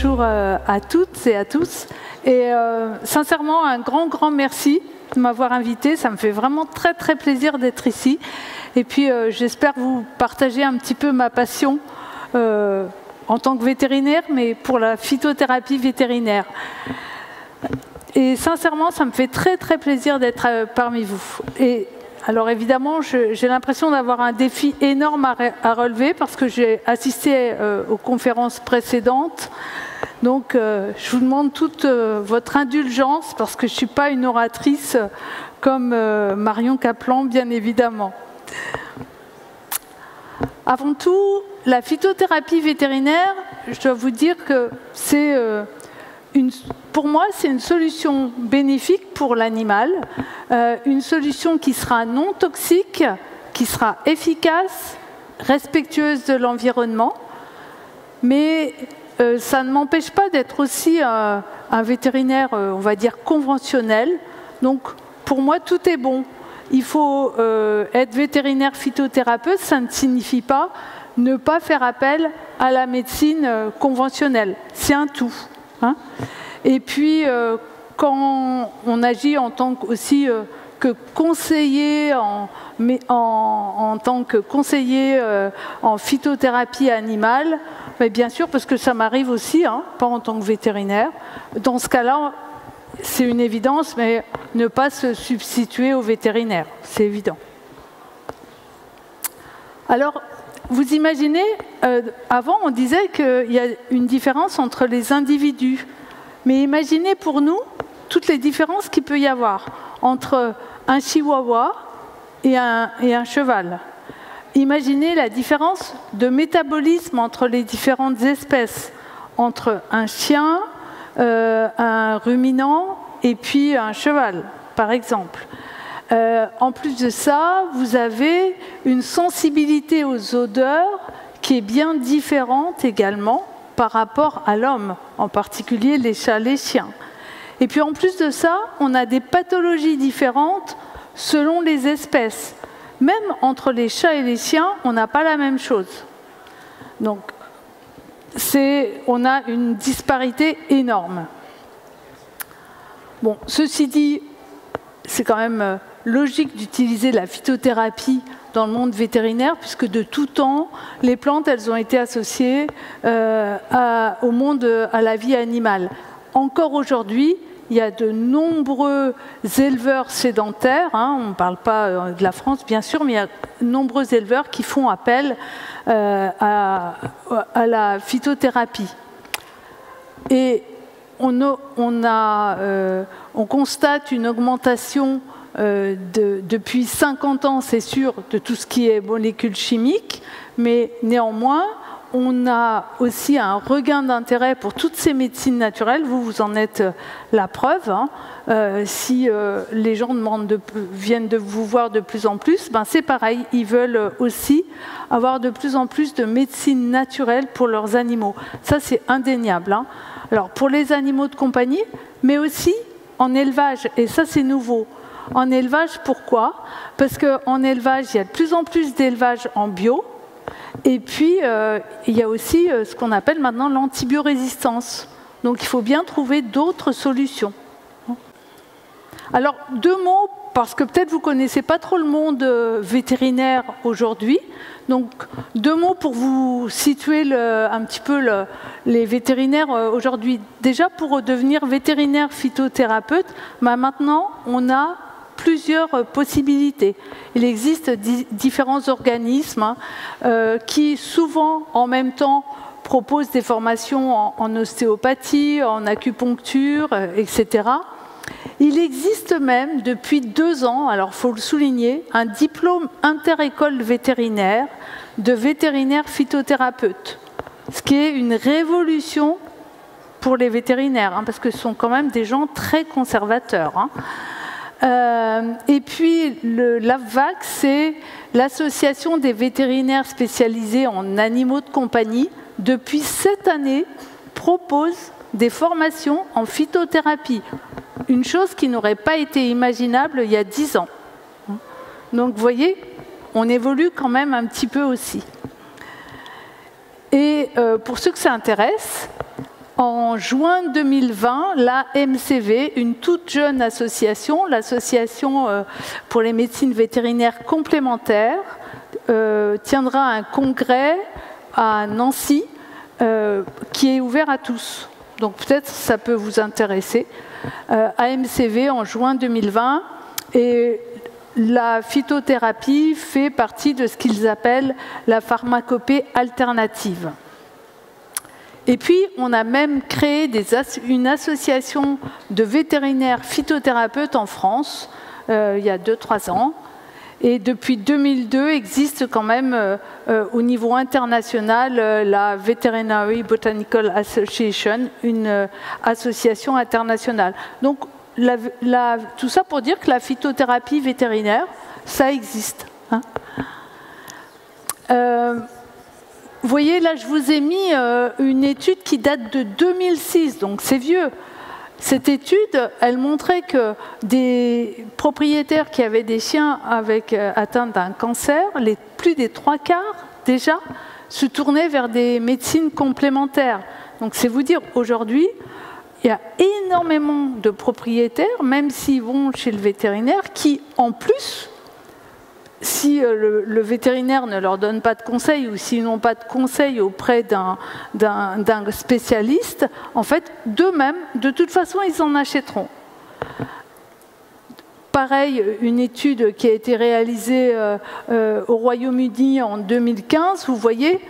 bonjour à toutes et à tous. Et sincèrement, un grand merci de m'avoir invité. Ça me fait vraiment très plaisir d'être ici. Et puis j'espère vous partager un petit peu ma passion en tant que vétérinaire, mais pour la phytothérapie vétérinaire. Et sincèrement, ça me fait très plaisir d'être parmi vous. Et alors évidemment, j'ai l'impression d'avoir un défi énorme à relever parce que j'ai assisté aux conférences précédentes. Donc je vous demande toute votre indulgence parce que je ne suis pas une oratrice comme Marion Kaplan, bien évidemment. Avant tout, la phytothérapie vétérinaire, je dois vous dire que c'est pour moi, c'est une solution bénéfique pour l'animal, une solution qui sera non toxique, qui sera efficace, respectueuse de l'environnement, mais ça ne m'empêche pas d'être aussi un vétérinaire, on va dire, conventionnel. Donc, pour moi, tout est bon. Il faut être vétérinaire phytothérapeute, ça ne signifie pas ne pas faire appel à la médecine conventionnelle. C'est un tout. Hein. Et puis, quand on agit en tant aussi que conseiller, en tant que conseiller en phytothérapie animale, mais bien sûr, parce que ça m'arrive aussi, hein, pas en tant que vétérinaire, dans ce cas-là, c'est une évidence, mais ne pas se substituer au vétérinaire, c'est évident. Alors, vous imaginez, avant on disait qu'il y a une différence entre les individus. Mais imaginez pour nous toutes les différences qu'il peut y avoir entre un chihuahua et un cheval. Imaginez la différence de métabolisme entre les différentes espèces, entre un chien, un ruminant et puis un cheval, par exemple. En plus de ça, vous avez une sensibilité aux odeurs qui est bien différente également par rapport à l'homme, en particulier les chats, les chiens. Et puis en plus de ça, on a des pathologies différentes selon les espèces. Même entre les chats et les chiens, on n'a pas la même chose. Donc, on a une disparité énorme. Bon, ceci dit, c'est quand même logique d'utiliser la phytothérapie dans le monde vétérinaire, puisque de tout temps, les plantes, elles ont été associées au monde, à la vie animale. Encore aujourd'hui, il y a de nombreux éleveurs sédentaires, hein, on ne parle pas de la France bien sûr, mais il y a de nombreux éleveurs qui font appel à la phytothérapie. Et on constate une augmentation depuis 50 ans, c'est sûr, de tout ce qui est molécules chimiques, mais néanmoins, on a aussi un regain d'intérêt pour toutes ces médecines naturelles. Vous en êtes la preuve. Hein. Si les gens viennent de vous voir de plus en plus, ben c'est pareil. Ils veulent aussi avoir de plus en plus de médecine naturelle pour leurs animaux. Ça, c'est indéniable. Hein. Alors, pour les animaux de compagnie, mais aussi en élevage. Et ça, c'est nouveau. En élevage, pourquoi? Parce qu'en élevage, il y a de plus en plus d'élevage en bio. Et puis, il y a aussi ce qu'on appelle maintenant l'antibiorésistance. Donc, il faut bien trouver d'autres solutions. Alors, deux mots, parce que peut-être vous ne connaissez pas trop le monde vétérinaire aujourd'hui. Donc, deux mots pour vous situer un petit peu les vétérinaires aujourd'hui. Déjà, pour devenir vétérinaire phytothérapeute, maintenant, on a plusieurs possibilités. Il existe différents organismes qui, souvent, en même temps, proposent des formations en ostéopathie, en acupuncture, etc. Il existe même, depuis 2 ans, alors il faut le souligner, un diplôme inter-école vétérinaire de vétérinaire phytothérapeute, ce qui est une révolution pour les vétérinaires, hein, parce que ce sont quand même des gens très conservateurs. Hein. Et puis l'AVVAC, c'est l'association des vétérinaires spécialisés en animaux de compagnie. Depuis cette année, propose des formations en phytothérapie. Une chose qui n'aurait pas été imaginable il y a 10 ans. Donc vous voyez, on évolue quand même un petit peu aussi. Et pour ceux que ça intéresse, En juin 2020, la MCV, une toute jeune association, l'association pour les médecines vétérinaires complémentaires, tiendra un congrès à Nancy qui est ouvert à tous. Donc peut-être ça peut vous intéresser. AMCV en juin 2020, et la phytothérapie fait partie de ce qu'ils appellent la pharmacopée alternative. Et puis, on a même créé une association de vétérinaires phytothérapeutes en France, il y a 2-3 ans. Et depuis 2002, existe quand même au niveau international la Veterinary Botanical Association, une association internationale. Donc, tout ça pour dire que la phytothérapie vétérinaire, ça existe. Hein. Vous voyez, là, je vous ai mis une étude qui date de 2006, donc c'est vieux. Cette étude, elle montrait que des propriétaires qui avaient des chiens atteints d'un cancer, plus des 3/4 déjà, se tournaient vers des médecines complémentaires. Donc c'est vous dire, aujourd'hui, il y a énormément de propriétaires, même s'ils vont chez le vétérinaire, qui, en plus, si le vétérinaire ne leur donne pas de conseils ou s'ils n'ont pas de conseils auprès d'un spécialiste, en fait, d'eux-mêmes, de toute façon, ils en achèteront. Pareil, une étude qui a été réalisée au Royaume-Uni en 2015, vous voyez,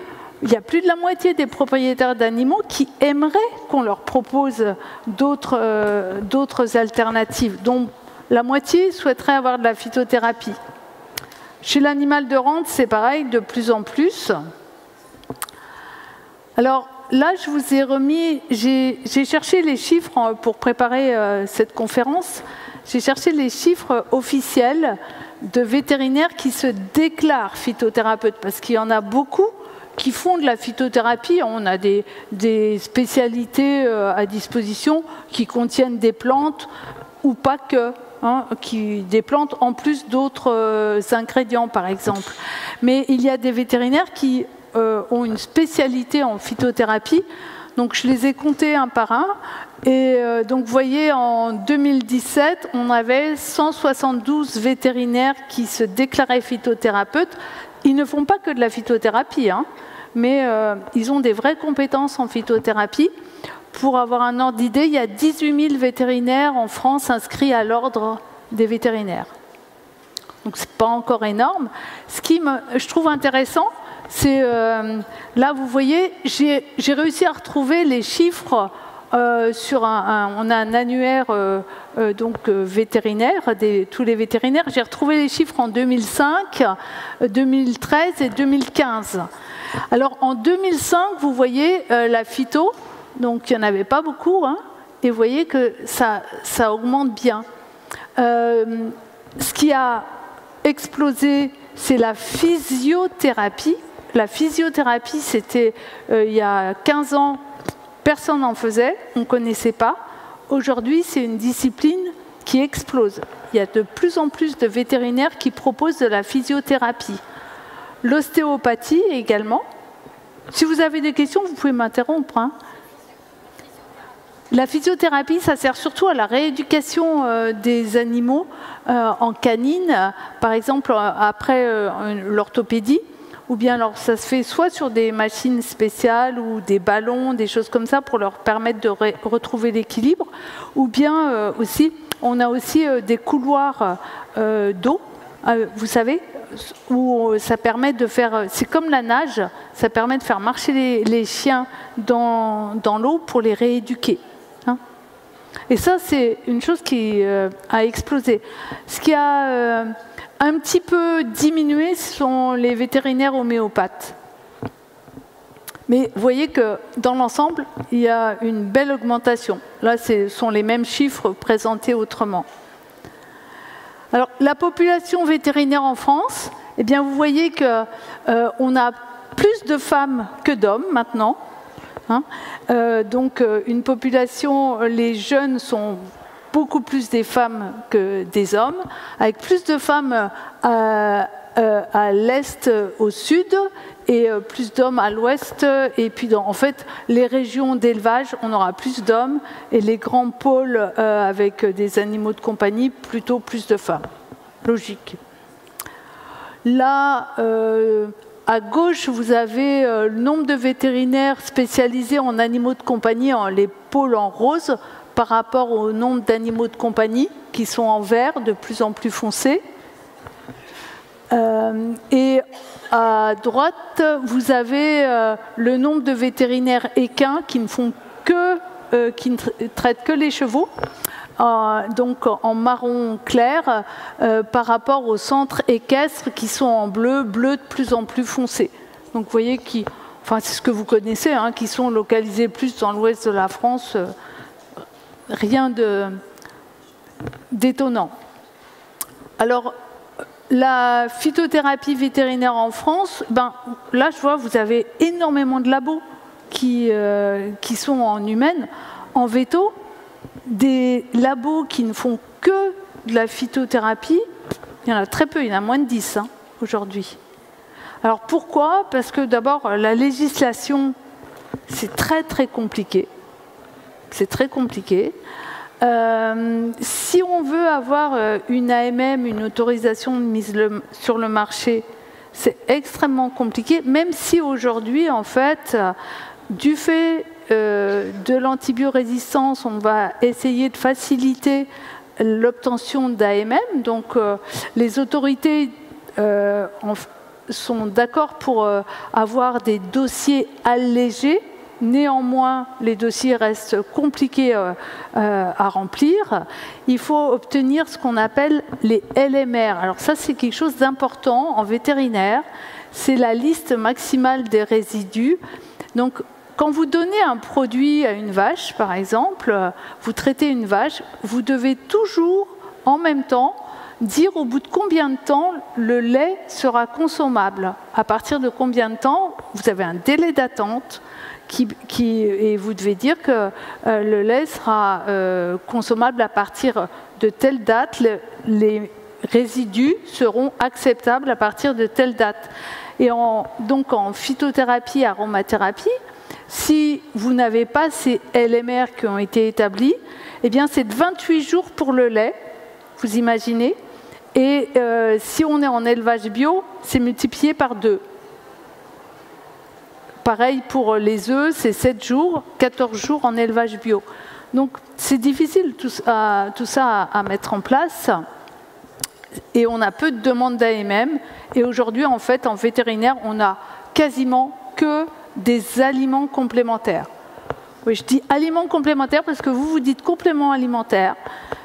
il y a plus de la moitié des propriétaires d'animaux qui aimeraient qu'on leur propose d'autres alternatives, dont la moitié souhaiterait avoir de la phytothérapie. Chez l'animal de rente, c'est pareil, de plus en plus. Alors là, je vous ai remis, j'ai cherché les chiffres pour préparer cette conférence. J'ai cherché les chiffres officiels de vétérinaires qui se déclarent phytothérapeutes, parce qu'il y en a beaucoup qui font de la phytothérapie. On a des spécialités à disposition qui contiennent des plantes ou pas que. Des plantes en plus d'autres ingrédients, par exemple. Mais il y a des vétérinaires qui ont une spécialité en phytothérapie. Donc, je les ai comptés un par un. Et donc, vous voyez, en 2017, on avait 172 vétérinaires qui se déclaraient phytothérapeutes. Ils ne font pas que de la phytothérapie, mais ils ont des vraies compétences en phytothérapie. Pour avoir un ordre d'idée, il y a 18 000 vétérinaires en France inscrits à l'ordre des vétérinaires. Donc, ce n'est pas encore énorme. Ce qui je trouve intéressant, c'est, là, vous voyez, j'ai réussi à retrouver les chiffres sur on a un annuaire vétérinaire, tous les vétérinaires. J'ai retrouvé les chiffres en 2005, 2013 et 2015. Alors, en 2005, vous voyez la phyto. Donc, il n'y en avait pas beaucoup, et vous voyez que ça augmente bien. Ce qui a explosé, c'est la physiothérapie. La physiothérapie, c'était il y a 15 ans, personne n'en faisait, on ne connaissait pas. Aujourd'hui, c'est une discipline qui explose. Il y a de plus en plus de vétérinaires qui proposent de la physiothérapie. L'ostéopathie également. Si vous avez des questions, vous pouvez m'interrompre. La physiothérapie, ça sert surtout à la rééducation des animaux en canine, par exemple après l'orthopédie, ou bien alors ça se fait soit sur des machines spéciales ou des ballons, des choses comme ça pour leur permettre de retrouver l'équilibre, ou bien aussi, on a aussi des couloirs d'eau, vous savez, où ça permet de faire, c'est comme la nage, ça permet de faire marcher les chiens dans l'eau pour les rééduquer. Et ça, c'est une chose qui a explosé. Ce qui a un petit peu diminué, ce sont les vétérinaires homéopathes. Mais vous voyez que dans l'ensemble, il y a une belle augmentation. Là, ce sont les mêmes chiffres présentés autrement. Alors, la population vétérinaire en France, eh bien, vous voyez qu'on a plus de femmes que d'hommes maintenant. Donc, une population, les jeunes sont beaucoup plus des femmes que des hommes, avec plus de femmes à l'est, au sud, et plus d'hommes à l'ouest. Et puis, en fait, les régions d'élevage, on aura plus d'hommes, et les grands pôles avec des animaux de compagnie, plutôt plus de femmes. Logique. Là, à gauche, vous avez le nombre de vétérinaires spécialisés en animaux de compagnie, les pôles en rose, par rapport au nombre d'animaux de compagnie qui sont en vert, de plus en plus foncés. Et à droite, vous avez le nombre de vétérinaires équins qui ne font que, qui ne traitent que les chevaux, donc en marron clair, par rapport aux centres équestres qui sont en bleu, bleu de plus en plus foncé. Donc vous voyez, enfin, c'est ce que vous connaissez, hein, qui sont localisés plus dans l'ouest de la France, rien d'étonnant. Alors, la phytothérapie vétérinaire en France, là, je vois, vous avez énormément de labos qui sont en humaine. En véto, des labos qui ne font que de la phytothérapie, il y en a très peu, il y en a moins de 10 aujourd'hui. Alors pourquoi? Parce que d'abord, la législation, c'est très très compliqué. C'est très compliqué. Si on veut avoir une AMM, une autorisation de mise sur le marché, c'est extrêmement compliqué, même si aujourd'hui, en fait, du fait de l'antibiorésistance, on va essayer de faciliter l'obtention d'AMM. Donc, les autorités sont d'accord pour avoir des dossiers allégés. Néanmoins, les dossiers restent compliqués à remplir. Il faut obtenir ce qu'on appelle les LMR. Alors ça, c'est quelque chose d'important en vétérinaire. C'est la liste maximale des résidus. Donc, quand vous donnez un produit à une vache, par exemple, vous traitez une vache, vous devez toujours, en même temps, dire au bout de combien de temps le lait sera consommable. À partir de combien de temps, vous avez un délai d'attente et vous devez dire que le lait sera consommable à partir de telle date, les résidus seront acceptables à partir de telle date. Et donc en phytothérapie, aromathérapie, si vous n'avez pas ces LMR qui ont été établis, eh bien c'est de 28 jours pour le lait, vous imaginez, et si on est en élevage bio, c'est multiplié par 2. Pareil pour les œufs, c'est 7 jours, 14 jours en élevage bio. Donc c'est difficile tout ça à mettre en place. Et on a peu de demandes d'AMM. Et aujourd'hui, en fait, en vétérinaire, on n'a quasiment que des aliments complémentaires. Oui, je dis aliments complémentaires parce que vous dites complément alimentaire.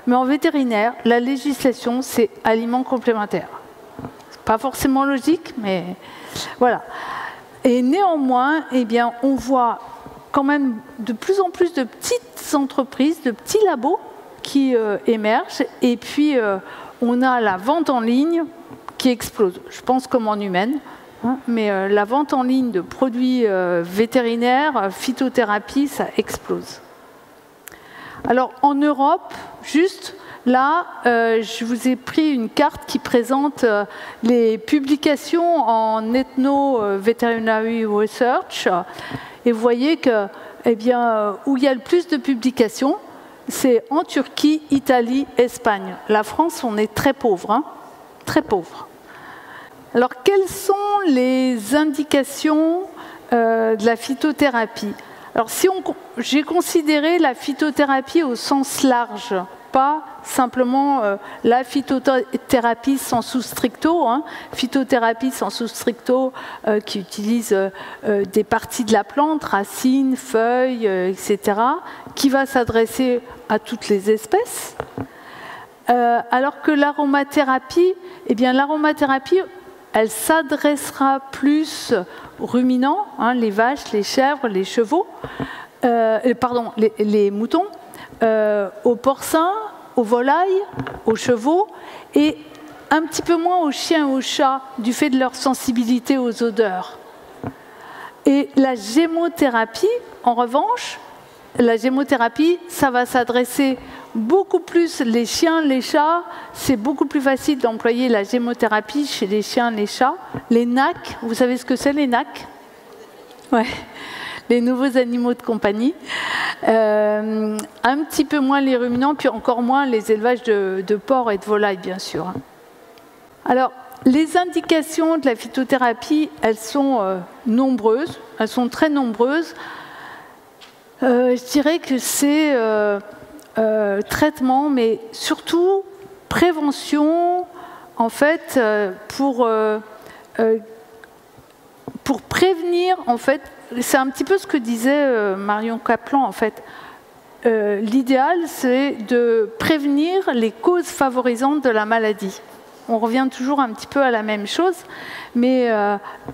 Mais en vétérinaire, la législation, c'est aliments complémentaires. C'est pas forcément logique, mais voilà. Et néanmoins, eh bien, on voit quand même de plus en plus de petites entreprises, de petits labos qui émergent. Et puis, on a la vente en ligne qui explose. Je pense comme en humaine, hein, mais la vente en ligne de produits vétérinaires, phytothérapie, ça explose. Alors, en Europe, juste... Là, je vous ai pris une carte qui présente les publications en ethno-veterinary research. Et vous voyez que, eh bien, où il y a le plus de publications, c'est en Turquie, Italie, Espagne. La France, on est très pauvre, hein, très pauvre. Alors, quelles sont les indications de la phytothérapie? Alors, si j'ai considéré la phytothérapie au sens large, pas simplement la phytothérapie sensu stricto, hein, phytothérapie sensu stricto qui utilise des parties de la plante, racines, feuilles, etc., qui va s'adresser à toutes les espèces. Alors que l'aromathérapie, eh bien l'aromathérapie, elle s'adressera plus aux ruminants, hein, les vaches, les chèvres, les chevaux, pardon, les moutons, aux porcins, aux volailles, aux chevaux, et un petit peu moins aux chiens et aux chats, du fait de leur sensibilité aux odeurs. Et la gémothérapie, en revanche, la gémothérapie, ça va s'adresser beaucoup plus les chiens, les chats. C'est beaucoup plus facile d'employer la gémothérapie chez les chiens, les chats. Les NAC, vous savez ce que c'est les NAC? Ouais. Les nouveaux animaux de compagnie. Un petit peu moins les ruminants, puis encore moins les élevages de porcs et de volailles, bien sûr. Alors, les indications de la phytothérapie, elles sont nombreuses, elles sont très nombreuses. Je dirais que c'est traitement, mais surtout prévention, en fait, pour prévenir, en fait, c'est un petit peu ce que disait Marion Kaplan, en fait. L'idéal, c'est de prévenir les causes favorisantes de la maladie. On revient toujours un petit peu à la même chose, mais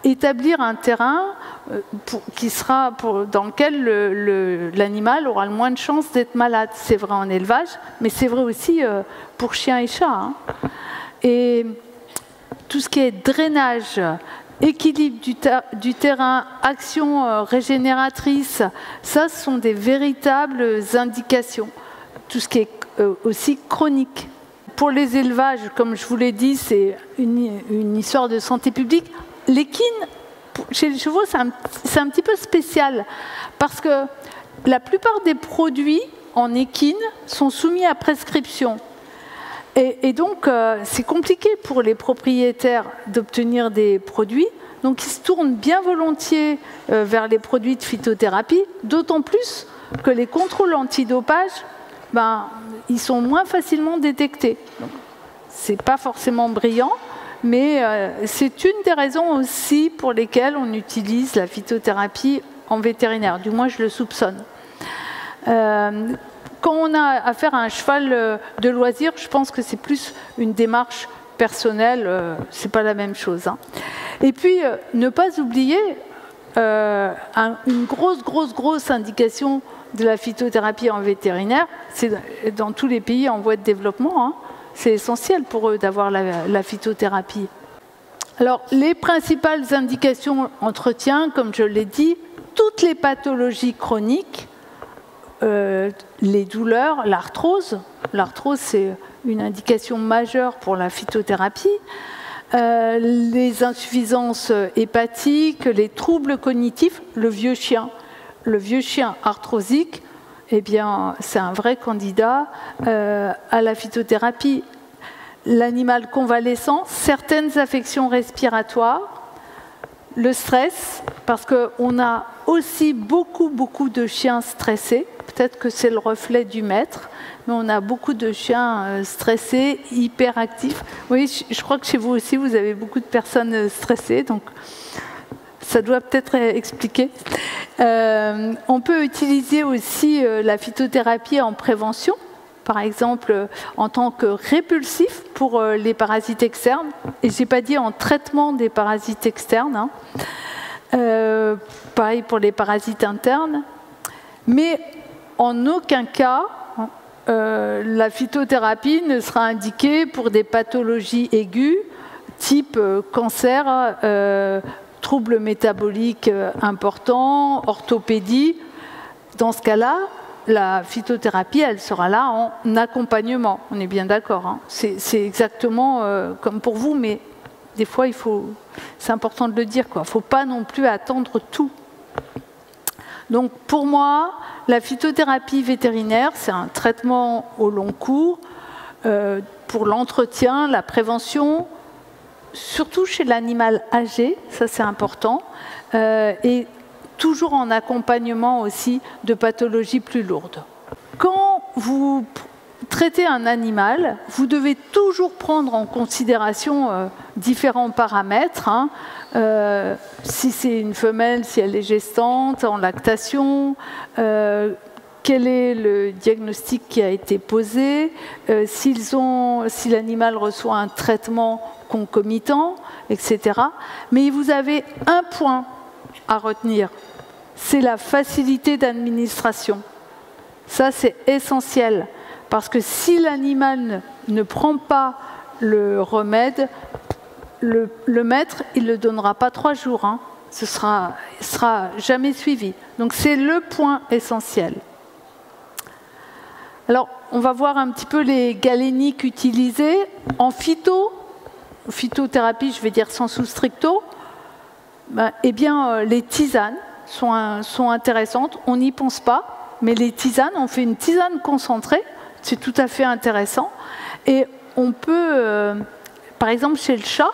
établir un terrain dans lequel l'animal aura le moins de chances d'être malade. C'est vrai en élevage, mais c'est vrai aussi pour chiens et chats. Hein. Et tout ce qui est drainage, équilibre du terrain, action régénératrice, ça, ce sont des véritables indications. Tout ce qui est aussi chronique. Pour les élevages, comme je vous l'ai dit, c'est une histoire de santé publique. L'équine, chez les chevaux, c'est un petit peu spécial, parce que la plupart des produits en équine sont soumis à prescription. Et donc, c'est compliqué pour les propriétaires d'obtenir des produits. Donc, ils se tournent bien volontiers vers les produits de phytothérapie, d'autant plus que les contrôles antidopage, ils sont moins facilement détectés. Ce n'est pas forcément brillant, mais c'est une des raisons aussi pour lesquelles on utilise la phytothérapie en vétérinaire. Du moins, je le soupçonne. Quand on a affaire à un cheval de loisir, je pense que c'est plus une démarche personnelle, c'est pas la même chose. Hein. Et puis, ne pas oublier une grosse indication de la phytothérapie en vétérinaire, c'est dans tous les pays en voie de développement, hein, c'est essentiel pour eux d'avoir la phytothérapie. Alors, les principales indications entretien, comme je l'ai dit, toutes les pathologies chroniques, les douleurs, l'arthrose. L'arthrose, c'est une indication majeure pour la phytothérapie. Les insuffisances hépatiques, les troubles cognitifs, le vieux chien arthrosique, eh bien, c'est un vrai candidat à la phytothérapie. L'animal convalescent, certaines affections respiratoires, le stress, parce qu'on a aussi beaucoup de chiens stressés. Peut-être que c'est le reflet du maître, mais on a beaucoup de chiens stressés, hyperactifs. Oui, je crois que chez vous aussi, vous avez beaucoup de personnes stressées, donc ça doit peut-être expliquer. On peut utiliser aussi la phytothérapie en prévention, par exemple en tant que répulsif pour les parasites externes. Et je n'ai pas dit en traitement des parasites externes. Hein. Pareil pour les parasites internes. Mais en aucun cas, la phytothérapie ne sera indiquée pour des pathologies aiguës, type cancer, troubles métaboliques importants, orthopédie. Dans ce cas-là, la phytothérapie, elle sera là en accompagnement. On est bien d'accord. Hein. C'est exactement comme pour vous, mais des fois, c'est important de le dire. Il ne faut pas non plus attendre tout. Donc, pour moi, la phytothérapie vétérinaire, c'est un traitement au long cours pour l'entretien, la prévention, surtout chez l'animal âgé, ça c'est important, et toujours en accompagnement aussi de pathologies plus lourdes. Quand vous traitez un animal, vous devez toujours prendre en considération différents paramètres. Hein, si c'est une femelle, si elle est gestante, en lactation, quel est le diagnostic qui a été posé, si l'animal reçoit un traitement concomitant, etc. Mais vous avez un point à retenir, c'est la facilité d'administration. Ça, c'est essentiel, parce que si l'animal ne prend pas le remède, le maître, il ne le donnera pas 3 jours. Hein. Ce sera jamais suivi. Donc, c'est le point essentiel. Alors, on va voir un petit peu les galéniques utilisées. En phytothérapie, je vais dire sensu stricto, eh bien, les tisanes sont intéressantes. On n'y pense pas, mais les tisanes, on fait une tisane concentrée, c'est tout à fait intéressant. Et on peut, par exemple, chez le chat,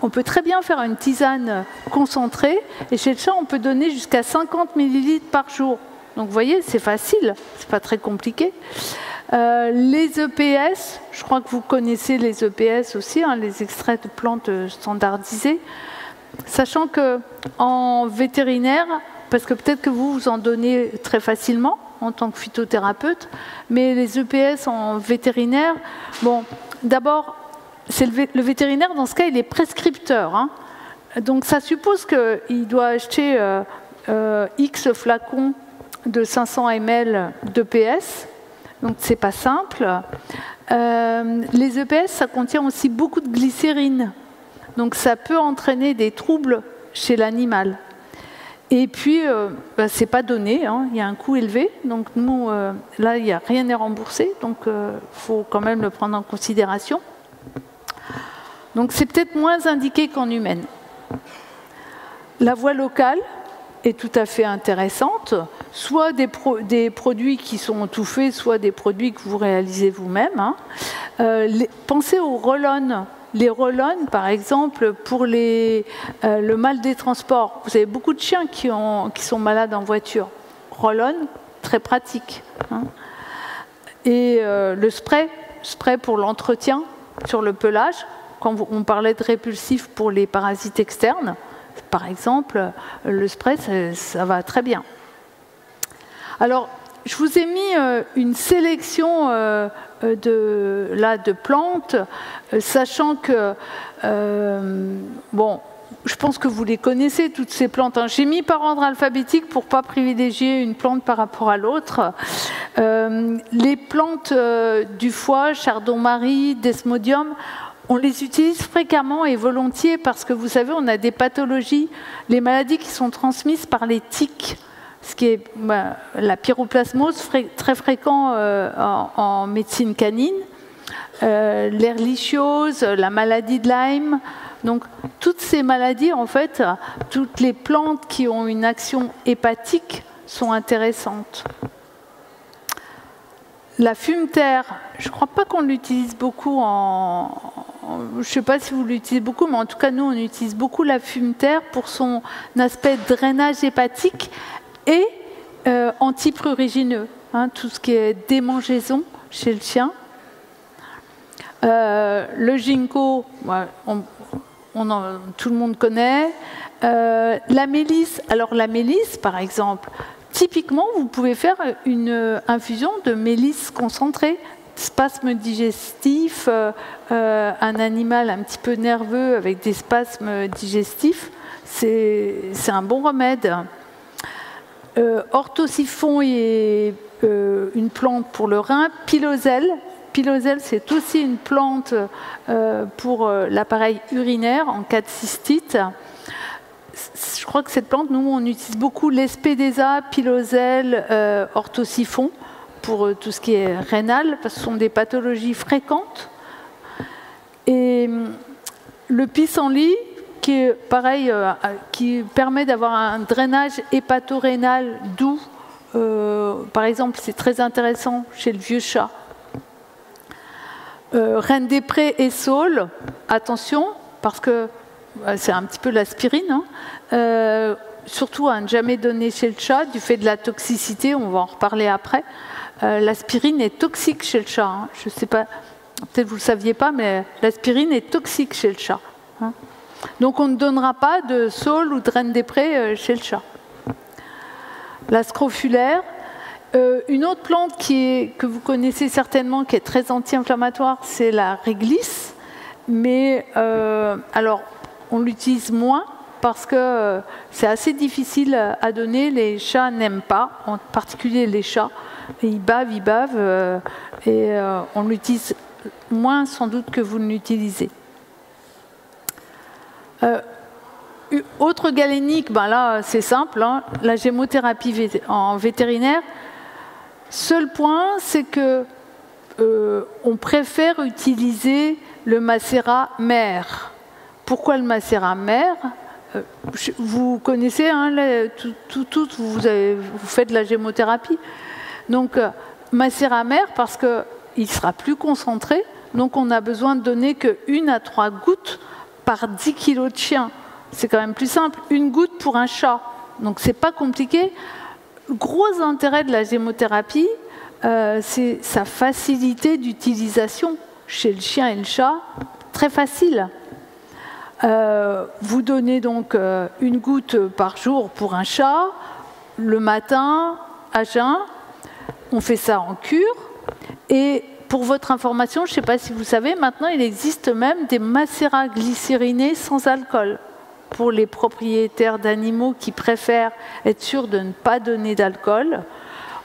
on peut très bien faire une tisane concentrée. Et chez le chat, on peut donner jusqu'à 50 ml par jour. Donc, vous voyez, c'est facile, c'est pas très compliqué. Les EPS, je crois que vous connaissez les EPS aussi, hein, les extraits de plantes standardisés. Sachant qu'en vétérinaire, parce que peut-être que vous en donnez très facilement en tant que phytothérapeute, mais les EPS en vétérinaire, bon, d'abord, le vétérinaire, dans ce cas, il est prescripteur. Hein. Donc ça suppose qu'il doit acheter X flacons de 500 ml d'EPS. Donc c'est pas simple. Les EPS, ça contient aussi beaucoup de glycérine. Donc ça peut entraîner des troubles chez l'animal. Et puis, c'est pas donné, hein, il y a un coût élevé. Donc nous, là, rien n'est remboursé. Donc il faut quand même le prendre en considération. Donc c'est peut-être moins indiqué qu'en humaine. La voie locale est tout à fait intéressante, soit des produits qui sont tout faits, soit des produits que vous réalisez vous-même. Hein. Pensez aux roll-on. Les roll-on, par exemple, pour le mal des transports. Vous avez beaucoup de chiens qui sont malades en voiture. Roll-on, très pratique. Hein. Et le spray pour l'entretien sur le pelage, quand on parlait de répulsif pour les parasites externes, par exemple, le spray, ça va très bien. Alors, je vous ai mis une sélection de plantes, sachant que, bon, je pense que vous les connaissez, toutes ces plantes. Hein. J'ai mis par ordre alphabétique pour ne pas privilégier une plante par rapport à l'autre. Les plantes du foie, chardon-marie, desmodium, on les utilise fréquemment et volontiers parce que, vous savez, on a des pathologies, les maladies qui sont transmises par les tiques, ce qui est la pyroplasmose, très fréquent en médecine canine, l'ehrlichiose, la maladie de Lyme. Donc, toutes ces maladies, en fait, toutes les plantes qui ont une action hépatique sont intéressantes. La fumeterre, je ne crois pas qu'on l'utilise beaucoup je ne sais pas si vous l'utilisez beaucoup, mais en tout cas, nous, on utilise beaucoup la fumeterre pour son aspect drainage hépatique et antiprurigineux, hein, tout ce qui est démangeaison chez le chien. Le ginkgo, tout le monde connaît. La mélisse, alors la mélisse, par exemple, typiquement, vous pouvez faire une infusion de mélisse concentrée, spasmes digestifs, un animal un petit peu nerveux avec des spasmes digestifs, c'est un bon remède. Orthosiphon est une plante pour le rein. Piloselle, c'est aussi une plante pour l'appareil urinaire en cas de cystite. Je crois que cette plante, nous, on utilise beaucoup l'espédésa, piloselle, orthosiphon pour tout ce qui est rénal, parce que ce sont des pathologies fréquentes. Et le pissenlit, qui est pareil, qui permet d'avoir un drainage hépatorénal doux. Par exemple, c'est très intéressant chez le vieux chat. Reine des Prés et saule, attention, parce que c'est un petit peu l'aspirine, hein. Surtout à ne jamais donner chez le chat, du fait de la toxicité, on va en reparler après. L'aspirine est toxique chez le chat. Hein. Je ne sais pas, peut-être vous ne le saviez pas, mais l'aspirine est toxique chez le chat. Hein. Donc on ne donnera pas de saule ou de reine des prés chez le chat. La scrofulaire. Une autre plante que vous connaissez certainement, qui est très anti-inflammatoire, c'est la réglisse. Mais alors, on l'utilise moins parce que c'est assez difficile à donner. Les chats n'aiment pas, en particulier les chats. Ils bavent, et on l'utilise moins sans doute que vous ne l'utilisez. Autre galénique, ben là c'est simple, hein, la gémothérapie en vétérinaire. Seul point, c'est que on préfère utiliser le macérat mère. Pourquoi le macérat mère? Vous connaissez, hein, vous faites de la gémothérapie. Donc, macérat mère, parce qu'il sera plus concentré, donc on a besoin de donner que 1 à 3 gouttes par 10 kg de chien. C'est quand même plus simple, 1 goutte pour un chat. Donc, c'est pas compliqué. Le gros intérêt de la gémothérapie, c'est sa facilité d'utilisation chez le chien et le chat, très facile. Vous donnez donc 1 goutte par jour pour un chat, le matin, à jeun. On fait ça en cure. Et pour votre information, je ne sais pas si vous savez, maintenant il existe même des macérats glycérinés sans alcool pour les propriétaires d'animaux qui préfèrent être sûrs de ne pas donner d'alcool.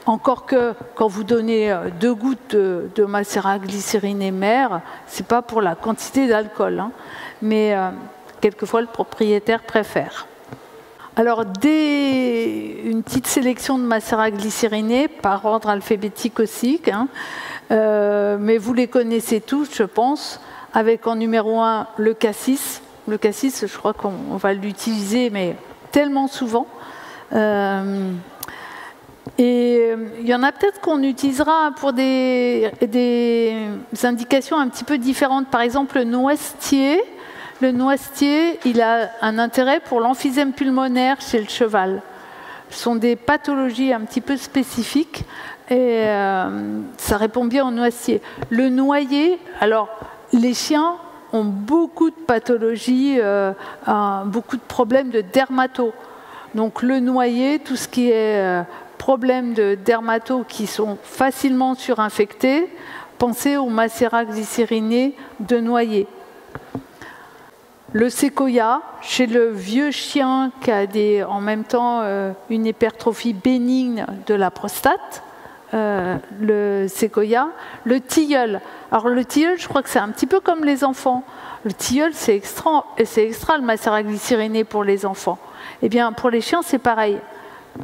Encore que quand vous donnez 2 gouttes de macérat glycériné mère, ce n'est pas pour la quantité d'alcool, hein, mais quelquefois le propriétaire préfère. Alors, une petite sélection de macérats glycérinés par ordre alphabétique aussi, hein, mais vous les connaissez tous, je pense, avec en numéro 1 le cassis. Le cassis, je crois qu'on va l'utiliser, mais tellement souvent. Et il y en a peut-être qu'on utilisera pour des indications un petit peu différentes. Par exemple, le noisetier. Le noisetier, il a un intérêt pour l'emphysème pulmonaire chez le cheval. Ce sont des pathologies un petit peu spécifiques et ça répond bien au noisetier. Le noyer, alors les chiens ont beaucoup de pathologies, beaucoup de problèmes de dermato. Donc le noyer, tout ce qui est problèmes de dermato qui sont facilement surinfectés, pensez au macérat glycériné de noyer. Le séquoia, chez le vieux chien qui a en même temps une hypertrophie bénigne de la prostate, le séquoia. Le tilleul. Alors le tilleul, je crois que c'est un petit peu comme les enfants. Le tilleul, c'est extra le macérat glycériné pour les enfants. Eh bien, pour les chiens, c'est pareil.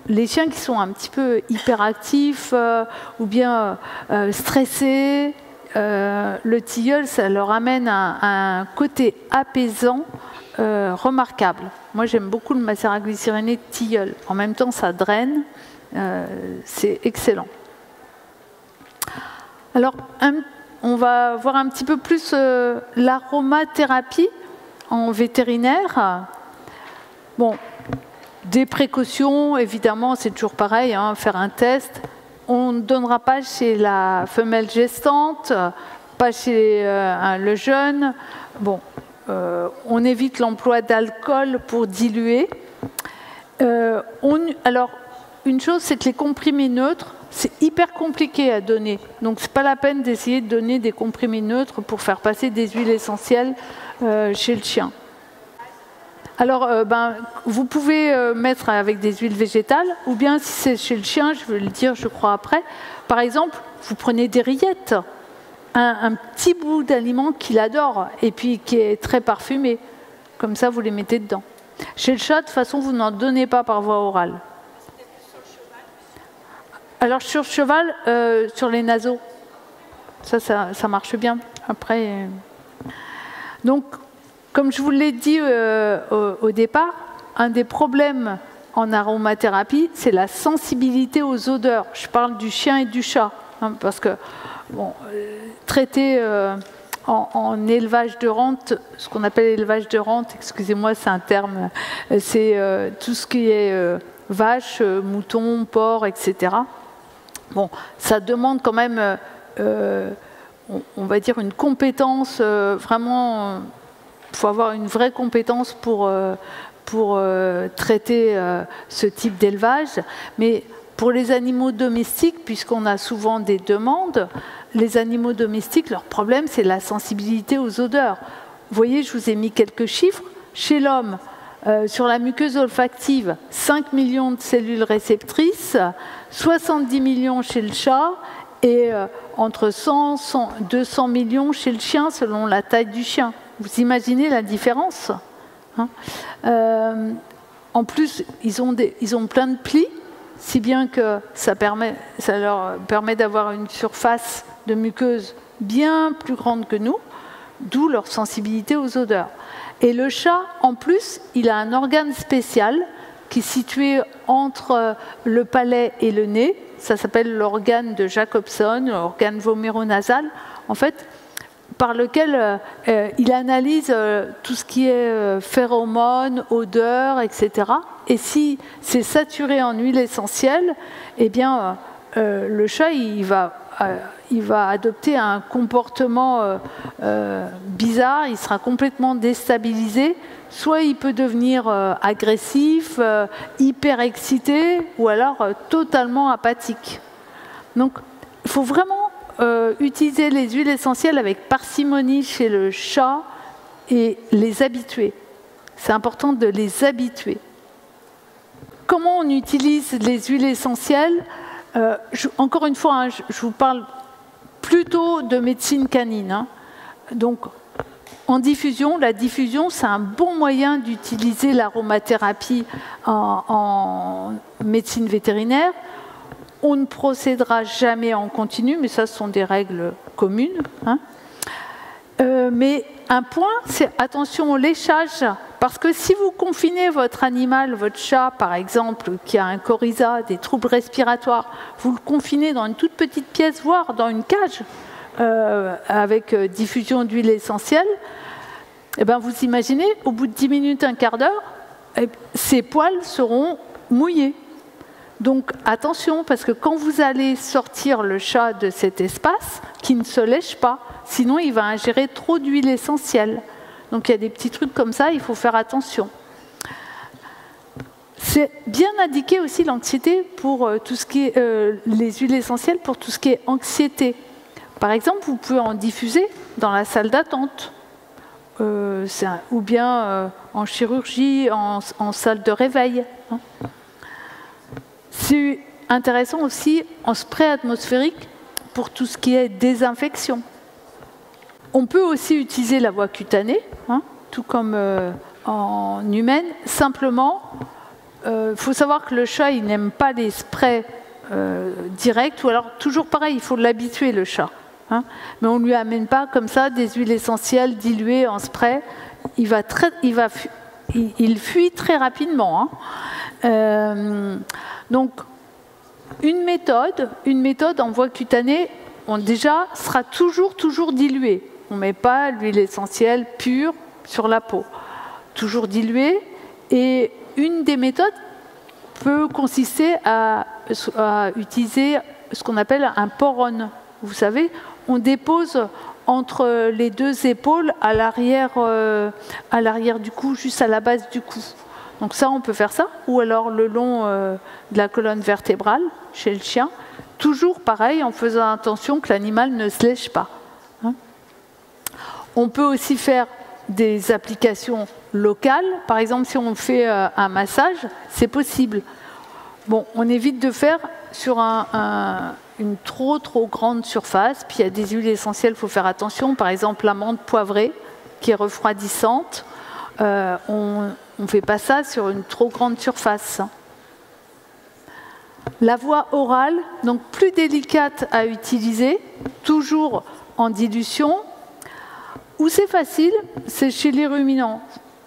Les chiens qui sont un petit peu hyperactifs ou bien stressés, le tilleul, ça leur amène un côté apaisant remarquable. Moi, j'aime beaucoup le macérat glycériné de tilleul. En même temps, ça draine. C'est excellent. Alors, on va voir un petit peu plus l'aromathérapie en vétérinaire. Bon, des précautions, évidemment, c'est toujours pareil, hein, faire un test. On ne donnera pas chez la femelle gestante, pas chez le jeune. Bon, on évite l'emploi d'alcool pour diluer. Alors, une chose, c'est que les comprimés neutres, c'est hyper compliqué à donner. Donc, ce n'est pas la peine d'essayer de donner des comprimés neutres pour faire passer des huiles essentielles chez le chien. Alors, vous pouvez mettre avec des huiles végétales, ou bien si c'est chez le chien, je vais le dire, je crois, après. Par exemple, vous prenez des rillettes, un petit bout d'aliment qu'il adore, et puis qui est très parfumé. Comme ça, vous les mettez dedans. Chez le chat, de toute façon, vous n'en donnez pas par voie orale. Alors, sur cheval, sur les naseaux, ça marche bien. Après, donc, comme je vous l'ai dit au départ, un des problèmes en aromathérapie, c'est la sensibilité aux odeurs. Je parle du chien et du chat, hein, parce que bon, traiter en élevage de rente, ce qu'on appelle élevage de rente, excusez-moi, c'est un terme, c'est tout ce qui est vache, mouton, porc, etc. Bon, ça demande quand même, on va dire, une compétence vraiment. Il faut avoir une vraie compétence pour traiter ce type d'élevage. Mais pour les animaux domestiques, puisqu'on a souvent des demandes, les animaux domestiques, leur problème, c'est la sensibilité aux odeurs. Vous voyez, je vous ai mis quelques chiffres. Chez l'homme, sur la muqueuse olfactive, 5 millions de cellules réceptrices, 70 millions chez le chat, et entre 200 millions chez le chien, selon la taille du chien. Vous imaginez la différence, hein. En plus, ils ont plein de plis, si bien que ça leur permet d'avoir une surface de muqueuse bien plus grande que nous, d'où leur sensibilité aux odeurs. Et le chat, en plus, il a un organe spécial qui est situé entre le palais et le nez. Ça s'appelle l'organe de Jacobson, l'organe voméronasal, en fait, par lequel il analyse tout ce qui est phéromones, odeurs, etc. Et si c'est saturé en huile essentielle, eh bien, le chat, il va adopter un comportement bizarre, il sera complètement déstabilisé. Soit il peut devenir agressif, hyper excité, ou alors totalement apathique. Donc, il faut vraiment utiliser les huiles essentielles avec parcimonie chez le chat et les habituer. C'est important de les habituer. Comment on utilise les huiles essentielles? Encore une fois, je vous parle plutôt de médecine canine. Hein. Donc, en diffusion, la diffusion, c'est un bon moyen d'utiliser l'aromathérapie en médecine vétérinaire. On ne procédera jamais en continu, mais ça, ce sont des règles communes. Hein. Mais un point, c'est attention au léchage, parce que si vous confinez votre animal, votre chat, par exemple, qui a un coryza, des troubles respiratoires, vous le confinez dans une toute petite pièce, voire dans une cage, avec diffusion d'huile essentielle, eh ben vous imaginez, au bout de 10 minutes, un quart d'heure, ces poils seront mouillés. Donc attention, parce que quand vous allez sortir le chat de cet espace, qui ne se lèche pas, sinon il va ingérer trop d'huile essentielle. Donc il y a des petits trucs comme ça, il faut faire attention. C'est bien indiqué aussi l'anxiété pour tout ce qui est les huiles essentielles pour tout ce qui est anxiété. Par exemple, vous pouvez en diffuser dans la salle d'attente, ou bien en chirurgie, en salle de réveil. Hein. C'est intéressant aussi en spray atmosphérique pour tout ce qui est désinfection. On peut aussi utiliser la voie cutanée, hein, tout comme en humaine. Simplement, il faut savoir que le chat, il n'aime pas les sprays directs, ou alors toujours pareil, il faut l'habituer, le chat. Hein. Mais on ne lui amène pas comme ça des huiles essentielles diluées en spray. Il fuit très rapidement. Hein. Donc, une méthode en voie cutanée, déjà, sera toujours diluée. On ne met pas l'huile essentielle pure sur la peau. Toujours diluée. Et une des méthodes peut consister à utiliser ce qu'on appelle un pour-on. Vous savez, on dépose entre les deux épaules à l'arrière du cou, juste à la base du cou. Donc ça, on peut faire ça, ou alors le long de la colonne vertébrale, chez le chien. Toujours pareil, en faisant attention que l'animal ne se lèche pas. Hein. On peut aussi faire des applications locales. Par exemple, si on fait un massage, c'est possible. Bon, on évite de faire sur une trop grande surface. Puis il y a des huiles essentielles, il faut faire attention. Par exemple, l'amande poivrée, qui est refroidissante. On ne fait pas ça sur une trop grande surface. La voie orale, donc plus délicate à utiliser, toujours en dilution. Où c'est facile, c'est chez les ruminants.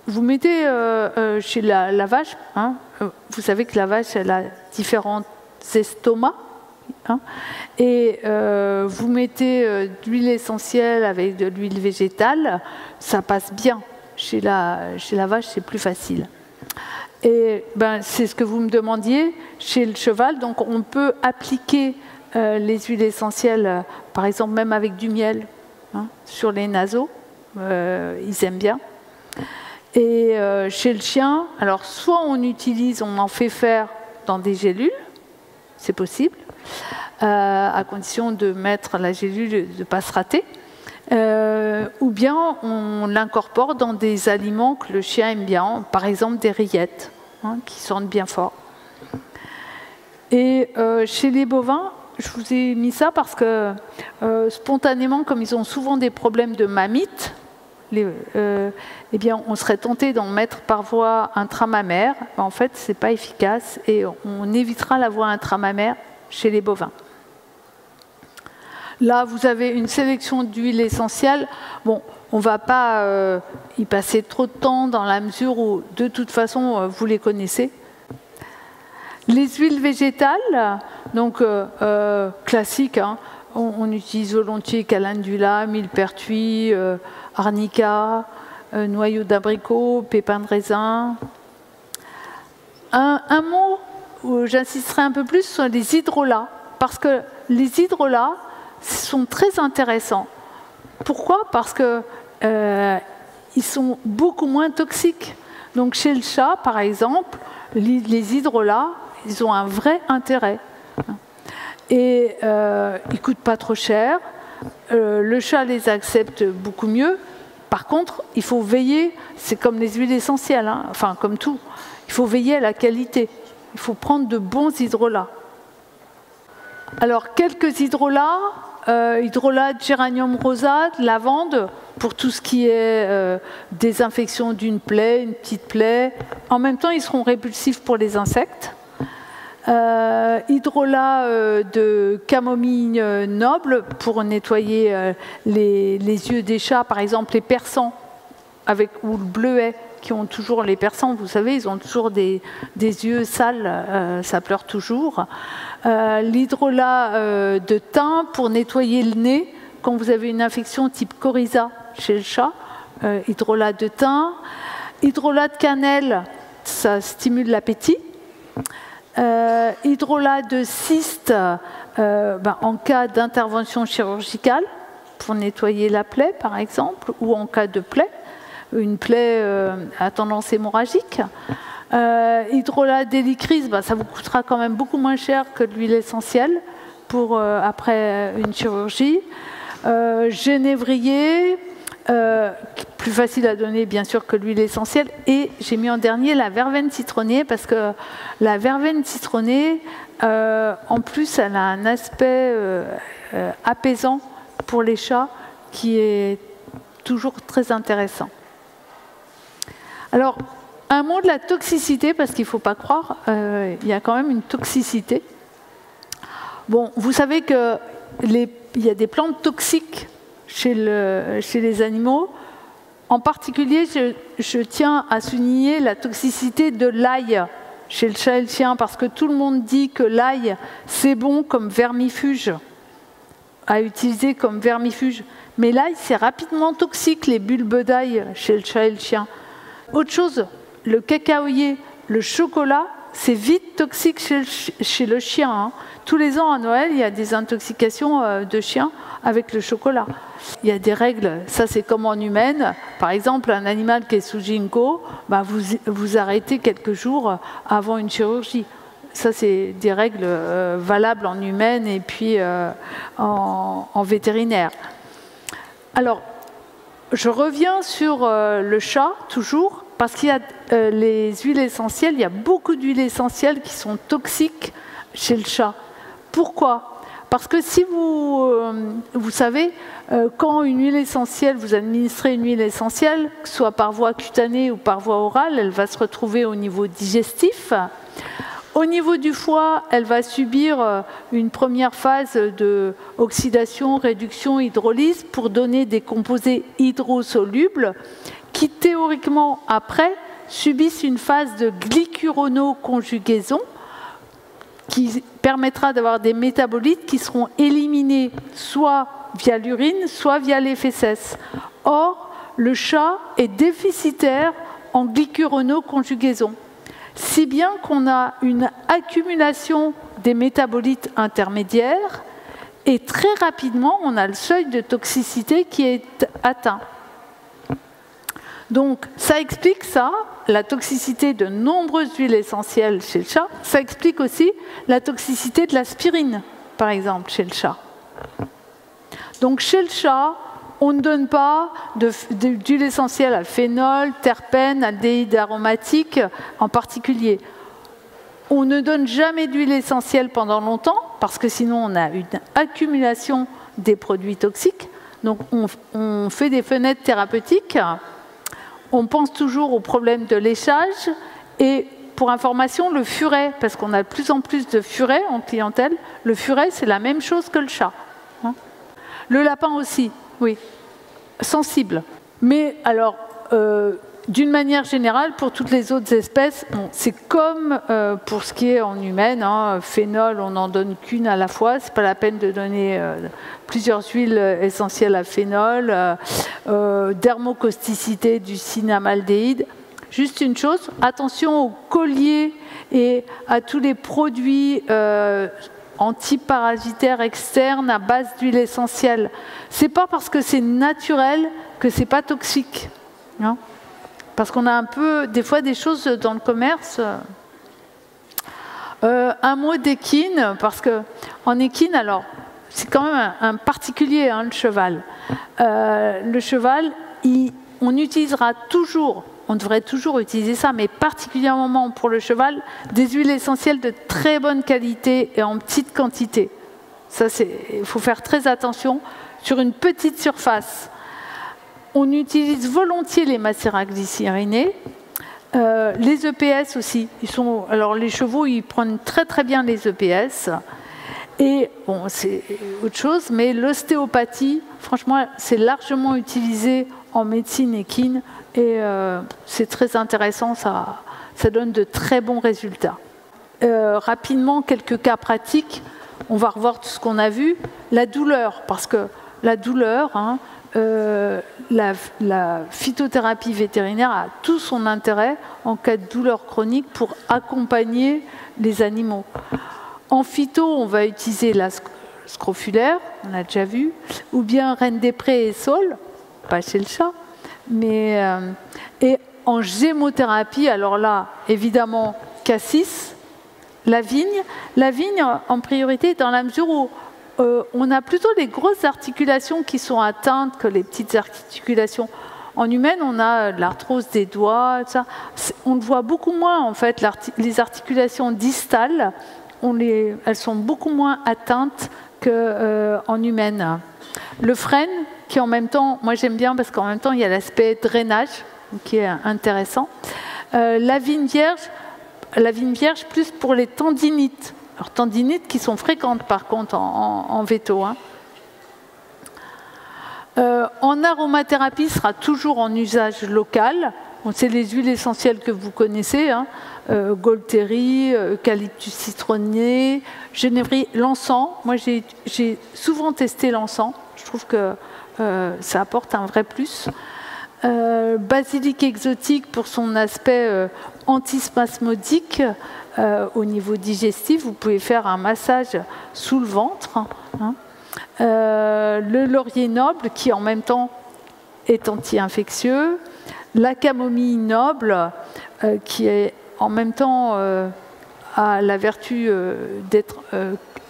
Vous mettez chez la vache, hein, vous savez que la vache, elle a différents estomacs, hein, et vous mettez de l'huile essentielle avec de l'huile végétale, ça passe bien. Chez la vache, c'est plus facile. Et ben, c'est ce que vous me demandiez chez le cheval. Donc, on peut appliquer les huiles essentielles, par exemple, même avec du miel, hein, sur les naseaux. Ils aiment bien. Et chez le chien, alors soit on en fait faire dans des gélules, c'est possible, à condition de mettre la gélule, de ne pas se rater. Ou bien on l'incorpore dans des aliments que le chien aime bien, par exemple des rillettes, hein, qui sentent bien fort. Et chez les bovins, je vous ai mis ça parce que spontanément, comme ils ont souvent des problèmes de mammites, eh bien, on serait tenté d'en mettre par voie intramammaire. En fait, ce n'est pas efficace et on évitera la voie intramammaire chez les bovins. Là, vous avez une sélection d'huiles essentielles. Bon, on ne va pas y passer trop de temps dans la mesure où, de toute façon, vous les connaissez. Les huiles végétales, donc classiques, hein, on utilise volontiers calendula, millepertuis, arnica, noyaux d'abricot, pépins de raisin. Un mot où j'insisterai un peu plus sont les hydrolats, parce que les hydrolats sont très intéressants. Pourquoi? Parce que ils sont beaucoup moins toxiques. Donc chez le chat, par exemple, les hydrolats, ils ont un vrai intérêt. Et ils ne coûtent pas trop cher. Le chat les accepte beaucoup mieux. Par contre, il faut veiller, c'est comme les huiles essentielles, hein, enfin comme tout, il faut veiller à la qualité. Il faut prendre de bons hydrolats. Alors, quelques hydrolats, hydrolat de géranium rosade, lavande, pour tout ce qui est désinfection d'une plaie, une petite plaie. En même temps, ils seront répulsifs pour les insectes. Hydrolat de camomille noble pour nettoyer les yeux des chats, par exemple les persans ou le bleuet qui ont toujours les persans, vous savez, ils ont toujours des yeux sales, ça pleure toujours. L'hydrolat de thym pour nettoyer le nez quand vous avez une infection type coryza chez le chat, hydrolat de thym. Hydrolat de cannelle, ça stimule l'appétit. Hydrolat de cyste en cas d'intervention chirurgicale pour nettoyer la plaie par exemple, ou en cas de plaie, une plaie à tendance hémorragique. Hydrolat d'hélicryse, ça vous coûtera quand même beaucoup moins cher que de l'huile essentielle pour après une chirurgie. Génévrier, plus facile à donner bien sûr que l'huile essentielle, et j'ai mis en dernier la verveine citronnée parce que la verveine citronnée en plus elle a un aspect apaisant pour les chats qui est toujours très intéressant. Alors un mot de la toxicité, parce qu'il ne faut pas croire, il y a quand même une toxicité. Bon, vous savez qu'il y a des plantes toxiques chez les animaux. En particulier, je tiens à souligner la toxicité de l'ail chez le chat et le chien, parce que tout le monde dit que l'ail, c'est bon comme vermifuge, à utiliser comme vermifuge. Mais l'ail, c'est rapidement toxique, les bulbes d'ail chez le chat et le chien. Autre chose, le cacaoyer, le chocolat, c'est vite toxique chez le chien. Hein. Tous les ans à Noël, il y a des intoxications de chiens avec le chocolat. Il y a des règles, ça c'est comme en humaine. Par exemple, un animal qui est sous ginkgo, vous arrêtez quelques jours avant une chirurgie. Ça c'est des règles valables en humaine et puis en vétérinaire. Alors, je reviens sur le chat, toujours, parce qu'il y a les huiles essentielles, il y a beaucoup d'huiles essentielles qui sont toxiques chez le chat. Pourquoi? Parce que si vous savez, quand une huile essentielle, vous administrez une huile essentielle, que ce soit par voie cutanée ou par voie orale, elle va se retrouver au niveau digestif. Au niveau du foie, elle va subir une première phase d'oxydation, réduction, hydrolyse pour donner des composés hydrosolubles qui, théoriquement, après, subissent une phase de glycuronoconjugaison qui permettra d'avoir des métabolites qui seront éliminés soit via l'urine, soit via les fesses. Or, le chat est déficitaire en glycuronoconjugaison, si bien qu'on a une accumulation des métabolites intermédiaires et très rapidement, on a le seuil de toxicité qui est atteint. Donc, ça explique ça, la toxicité de nombreuses huiles essentielles chez le chat. Ça explique aussi la toxicité de l'aspirine, par exemple, chez le chat. Donc, chez le chat, on ne donne pas d'huile essentielle à phénol, terpène, aldéhyde aromatique en particulier. On ne donne jamais d'huile essentielle pendant longtemps, parce que sinon on a une accumulation des produits toxiques. Donc on fait des fenêtres thérapeutiques, on pense toujours au problème de léchage et pour information, le furet, parce qu'on a de plus en plus de furets en clientèle, le furet c'est la même chose que le chat. Le lapin aussi, oui, sensible. Mais alors, d'une manière générale, pour toutes les autres espèces, bon, c'est comme pour ce qui est en humaine, hein, phénol, on n'en donne qu'une à la fois, c'est pas la peine de donner plusieurs huiles essentielles à phénol, dermocausticité du cinamaldéhyde. Juste une chose, attention aux colliers et à tous les produits antiparasitaires externes à base d'huile essentielle. C'est pas parce que c'est naturel que c'est pas toxique. Hein, parce qu'on a un peu, des fois, des choses dans le commerce. Un mot d'équine, parce qu'en équine, alors, c'est quand même un particulier, hein, le cheval. Le cheval, on utilisera toujours, on devrait toujours utiliser ça, mais particulièrement pour le cheval, des huiles essentielles de très bonne qualité et en petite quantité. Ça, il faut faire très attention sur une petite surface. On utilise volontiers les macéroglycérinés, les EPS aussi. Alors les chevaux, ils prennent très très bien les EPS. Et bon, c'est autre chose, mais l'ostéopathie, franchement, c'est largement utilisé en médecine équine et c'est très intéressant, ça donne de très bons résultats. Rapidement, quelques cas pratiques. On va revoir tout ce qu'on a vu. La douleur, parce que la douleur, hein, la phytothérapie vétérinaire a tout son intérêt en cas de douleur chronique pour accompagner les animaux. En phyto, on va utiliser la scrofulaire, on a déjà vu, ou bien reine des prés et saule, pas chez le chat, mais et en gémothérapie, alors là, évidemment, cassis, la vigne en priorité dans la mesure où on a plutôt les grosses articulations qui sont atteintes que les petites articulations. En humaine, on a de l'arthrose des doigts, ça. On le voit beaucoup moins en fait, les articulations distales, elles sont beaucoup moins atteintes qu'en humaine. Le frêne, qui en même temps, moi j'aime bien parce qu'en même temps il y a l'aspect drainage qui est intéressant. La vigne vierge plus pour les tendinites. Alors tendinites qui sont fréquentes par contre en véto. Hein. En aromathérapie, sera toujours en usage local. Bon, c'est les huiles essentielles que vous connaissez, hein. Gaultérie, eucalyptus citronnier, genévrier, l'encens. Moi, j'ai souvent testé l'encens. Je trouve que ça apporte un vrai plus. Basilic exotique pour son aspect antispasmodique au niveau digestif. Vous pouvez faire un massage sous le ventre. Hein. Le laurier noble qui en même temps est anti-infectieux. La camomille noble qui est en même temps a la vertu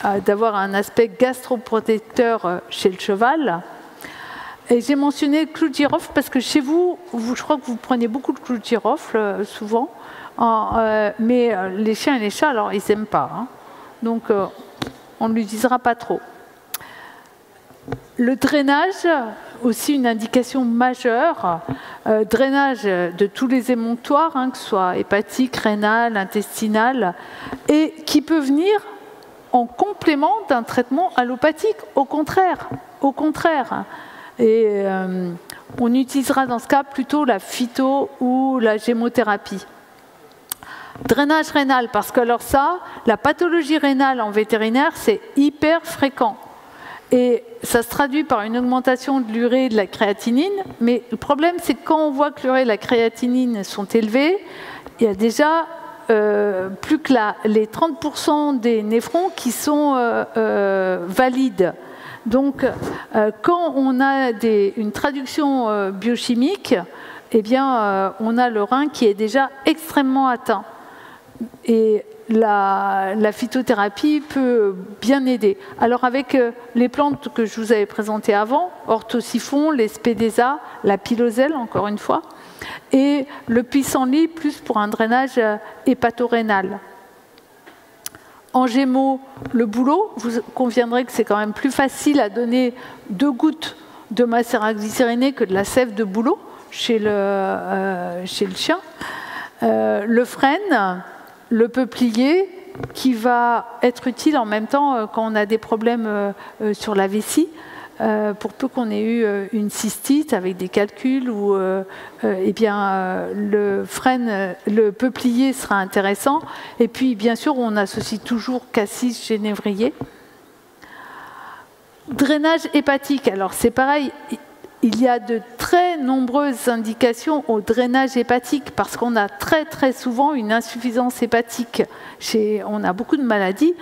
d'avoir un aspect gastroprotecteur chez le cheval. Et j'ai mentionné le clou de girofle parce que chez vous, je crois que vous prenez beaucoup de clou de girofle souvent, mais les chiens et les chats, alors ils n'aiment pas. Hein. Donc on ne l'utilisera pas trop. Le drainage, aussi une indication majeure, drainage de tous les émonctoires, hein, que ce soit hépatique, rénal, intestinal, et qui peut venir en complément d'un traitement allopathique, au contraire. Et on utilisera dans ce cas plutôt la phyto ou la gémothérapie. Drainage rénal, parce que alors ça, la pathologie rénale en vétérinaire, c'est hyper fréquent. Et ça se traduit par une augmentation de l'urée et de la créatinine, mais le problème, c'est que quand on voit que l'urée et la créatinine sont élevées, il y a déjà plus que les 30% des néphrons qui sont valides. Donc, quand on a une traduction biochimique, eh bien, on a le rein qui est déjà extrêmement atteint. Et la phytothérapie peut bien aider. Alors avec les plantes que je vous avais présentées avant, orthosiphon, l'espédésa, la piloselle encore une fois, et le pissenlit plus pour un drainage hépatorénal. En gémeaux, le bouleau, vous conviendrez que c'est quand même plus facile à donner 2 gouttes de macéraglycériné que de la sève de bouleau chez le chien. Le frêne, le peuplier, qui va être utile en même temps quand on a des problèmes sur la vessie, pour peu qu'on ait eu une cystite avec des calculs, ou eh bien, le frêne, le peuplier sera intéressant. Et puis, bien sûr, on associe toujours cassis génévrier. Drainage hépatique, alors c'est pareil. Il y a de très nombreuses indications au drainage hépatique parce qu'on a très souvent une insuffisance hépatique. On a beaucoup de maladies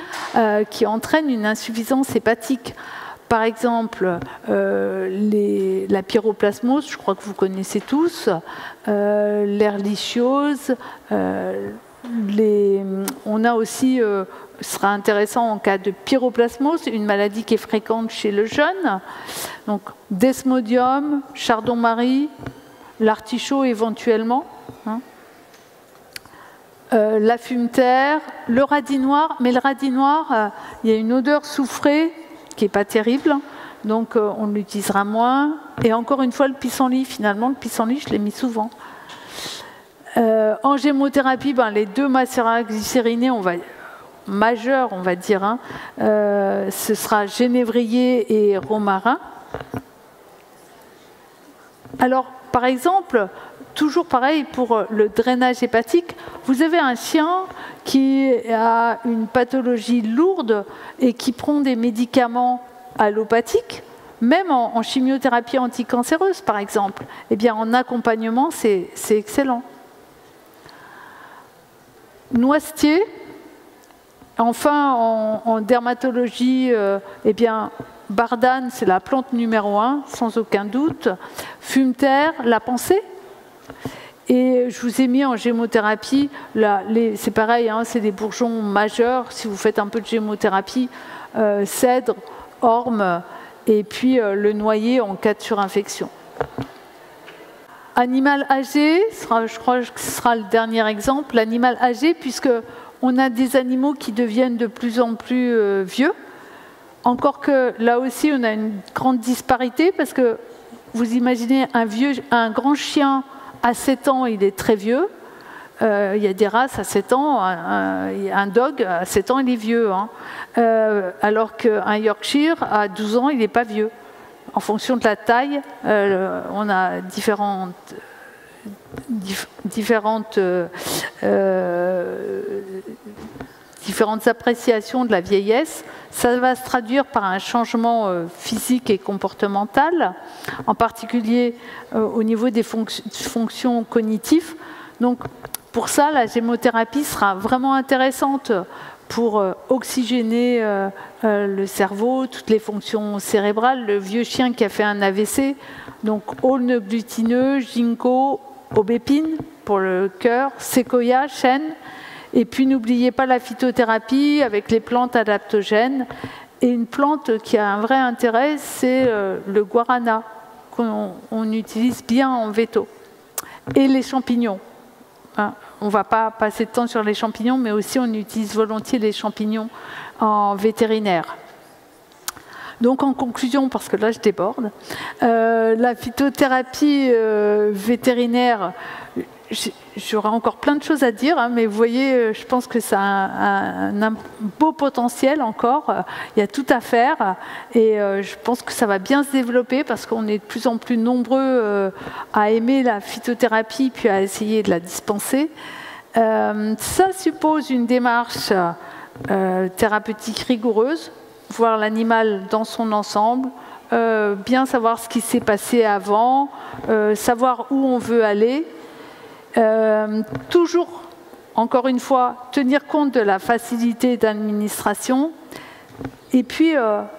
qui entraînent une insuffisance hépatique. Par exemple, la pyroplasmose, je crois que vous connaissez tous, l'ehrlichiose, on a aussi, ce sera intéressant en cas de pyroplasmose, une maladie qui est fréquente chez le jeune. Donc, desmodium, chardon-marie, l'artichaut éventuellement, hein. La fumeterre, le radis noir, mais le radis noir, il y a une odeur soufrée qui n'est pas terrible, donc on l'utilisera moins. Et encore une fois, le pissenlit, finalement, le pissenlit, je l'ai mis souvent. En gémothérapie, les deux macéraglycérinés, majeurs, on va dire, hein, ce sera génévrier et romarin. Alors, par exemple, toujours pareil pour le drainage hépatique, vous avez un chien qui a une pathologie lourde et qui prend des médicaments allopathiques, même en chimiothérapie anticancéreuse, par exemple. Eh bien, en accompagnement, c'est excellent. Noisetier. Enfin, en dermatologie, eh bien, bardane, c'est la plante numéro 1, sans aucun doute. Fumeterre, la pensée. Et je vous ai mis en gémothérapie, c'est pareil, hein, c'est des bourgeons majeurs. Si vous faites un peu de gémothérapie, cèdre, orme, et puis le noyer en cas de surinfection. Animal âgé, je crois que ce sera le dernier exemple. L'animal âgé, puisque on a des animaux qui deviennent de plus en plus vieux. Encore que là aussi, on a une grande disparité parce que vous imaginez un grand chien à 7 ans, il est très vieux. Il y a des races à 7 ans, un dog à 7 ans, il est vieux. Hein. Alors qu'un Yorkshire à 12 ans, il n'est pas vieux. En fonction de la taille, on a différentes appréciations de la vieillesse. Ça va se traduire par un changement physique et comportemental, en particulier au niveau des fonctions cognitives. Donc, pour ça, la gémothérapie sera vraiment intéressante pour oxygéner le cerveau, toutes les fonctions cérébrales. Le vieux chien qui a fait un AVC, donc aulne glutineux, ginkgo, aubépine pour le cœur, séquoia, chêne. Et puis n'oubliez pas la phytothérapie avec les plantes adaptogènes. Et une plante qui a un vrai intérêt, c'est le guarana, qu'on utilise bien en véto. Et les champignons. Hein, on ne va pas passer de temps sur les champignons, mais aussi on utilise volontiers les champignons en vétérinaire. Donc en conclusion, parce que là je déborde, la phytothérapie vétérinaire, j'aurais encore plein de choses à dire, hein, mais vous voyez, je pense que ça a un beau potentiel encore. Il y a tout à faire et je pense que ça va bien se développer parce qu'on est de plus en plus nombreux à aimer la phytothérapie puis à essayer de la dispenser. Ça suppose une démarche thérapeutique rigoureuse, voir l'animal dans son ensemble, bien savoir ce qui s'est passé avant, savoir où on veut aller. Toujours, encore une fois, tenir compte de la facilité d'administration et puis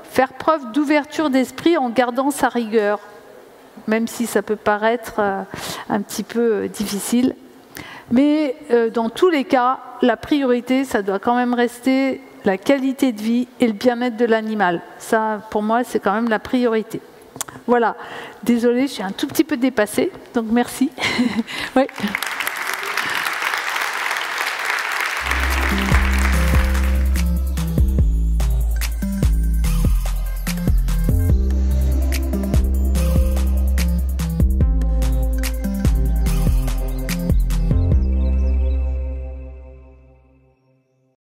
faire preuve d'ouverture d'esprit en gardant sa rigueur, même si ça peut paraître un petit peu difficile. Mais dans tous les cas, la priorité, ça doit quand même rester la qualité de vie et le bien-être de l'animal. Ça, pour moi, c'est quand même la priorité. Voilà. Désolée, je suis un tout petit peu dépassée, donc merci. Oui.